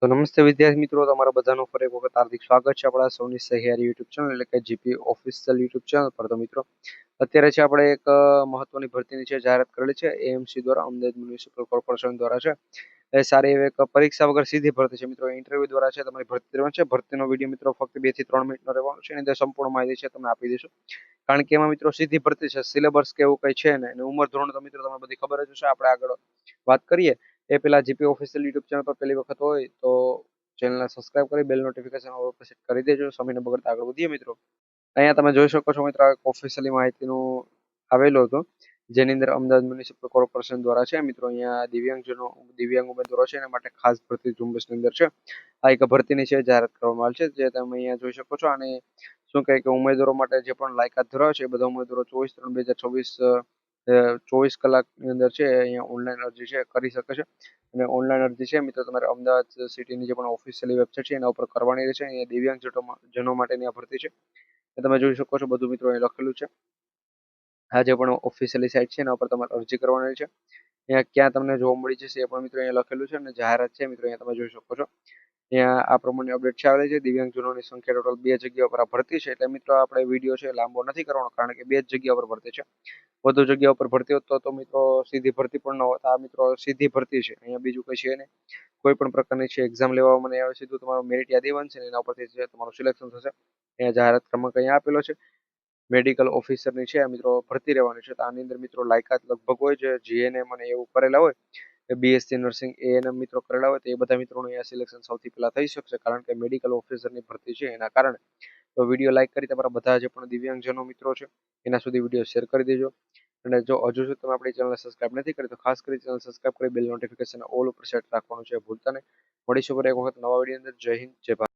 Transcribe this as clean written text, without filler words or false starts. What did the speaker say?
તો નમસ્તે વિદ્યાર્થી મિત્રો, તમારા બધાનું ફરી એક વખત હાર્દિક સ્વાગત છે આપણા સૌની સહિયારી યુટ્યુબ ચેનલ એટલે કે જીપી ઓફિશિયલ યુટ્યુબ ચેનલ પર. તો મિત્રો, અત્યારે છે આપણે એક મહત્વની ભરતીની છે જાહેરાત કરેલી છે એએમસી દ્વારા, અમદાવાદ મ્યુનિસિપલ કોર્પોરેશન દ્વારા છે. એ સારી એવી એક પરીક્ષા વગર સીધી ભરતી છે મિત્રો. ઇન્ટરવ્યુ દ્વારા છે તમારી ભરતી દેવાની છે. ભરતીનો વિડીયો મિત્રો ફક્ત 2 થી 3 મિનિટનો રહેવાનો છે. એની અંદર સંપૂર્ણ માહિતી છે તમે આપી દેશો, કારણ કે એમાં મિત્રો સીધી ભરતી છે, સિલેબસ કે એવું કંઈ છે ને. અને ઉંમર ધોરણ તો મિત્રો તમને બધી ખબર જ હશે. આપણે આગળ વાત કરીએ એ પહેલા જીપી ઓફિશિયલ યુટ્યુબ ચેનલ પર પહેલી વખત હોય તો ચેનલને સબસ્ક્રાઇબ કરી બેલ નોટિફિકેશન ઓલ પર સેટ કરી દેજો. સમયને બગડતા આગળ વધીએ મિત્રો. અહીંયા તમે જોઈ શકો છો મિત્રો, આ એક ઓફિશિયલી માહિતીનું આવેલું હતું જેની અંદર અમદાવાદ મ્યુનિસિપલ કોર્પોરેશન દ્વારા છે મિત્રો. અહીંયા દિવ્યાંગ ઉમેદવારો છે એના માટે ખાસ ભરતી ઝુંબેશની અંદર છે આ એક ભરતીની છે જાહેરાત કરવામાં આવી છે, જે તમે અહીંયા જોઈ શકો છો. અને શું કહે કે ઉમેદવારો માટે જે પણ લાયકાત ધરાવે છે એ બધા ઉમેદવારો 24/3/2024 24 કલાકની અંદર છે અહીંયા ઓનલાઈન અરજી છે કરી શકે છે. અને ઓનલાઈન અરજી છે મિત્રો તમારે અમદાવાદ સિટીની જે પણ ઓફિશિયલી વેબસાઇટ છે એના ઉપર કરવાની રહેશે. અહીંયા દિવ્યાંગ જનો માટેની આ ભરતી છે એ તમે જોઈ શકો છો. બધું મિત્રો અહીં લખેલું છે. આ જે પણ ઓફિશિયલી સાઇટ છે એના ઉપર તમારે અરજી કરવાની છે. અહીંયા ક્યાં તમને જોવા મળી જશે એ પણ મિત્રો અહીંયા લખેલું છે. અને જાહેરાત છે મિત્રો અહીંયા તમે જોઈ શકો છો. અહીંયા આ પ્રમાણે અપડેટ છે આવેલી છે. દિવ્યાંગજનોની સંખ્યા ટોટલ 2 જગ્યા પર આ ભરતી છે. એટલે મિત્રો આપણે વિડીયો છે લાંબો નથી કરવાનો, કારણ કે 2 જ જગ્યા પર ભરતી છે. વધુ જગ્યા ઉપર ભરતી હોત તો મિત્રો સીધી ભરતી પણ ન હોત. આ મિત્રો સીધી ભરતી છે, અહીંયા બીજું કઈ છે નહીં. કોઈ પણ પ્રકારની છે એક્ઝામ લેવામાં નહીં આવે. સીધું તમારું મેરિટ યાદી બનશે ને એના ઉપરથી છે તમારું સિલેક્શન થશે. અહીંયા જાહેરાત ક્રમાંક અહીંયા આપેલો છે. મેડિકલ ઓફિસરની છે મિત્રો ભરતી રહેવાની છે. તો આની અંદર મિત્રો લાયકાત લગભગ હોય છે જીએનએમ અને એવું કરેલા હોય, બીએસસી નર્સિંગ એએનએમ મિત્રો કરેલા હોય તો એ બધા મિત્રોનું અહીંયા સિલેક્શન સૌથી પહેલા થઈ શકશે, કારણ કે મેડિકલ ઓફિસરની ભરતી છે એના કારણે. તો વિડીયો લાઈક કરી તમારા બધા જે પણ દિવ્યાંગજનો મિત્રો છે એના સુધી વિડીયો શેર કરી દેજો. અને જો હજુ સુધી તમે આપણી ચેનલને સબસ્ક્રાઇબ નથી કરી તો ખાસ કરી ચેનલ સબસ્ક્રાઇબ કરી બેલ નોટિફિકેશન ઓલ ઉપર સેટ રાખવાનું છે, ભૂલતા નહીં. મળીશું એક વખત નવા વિડીયો અંદર. જય હિન્દ, જય ભારત.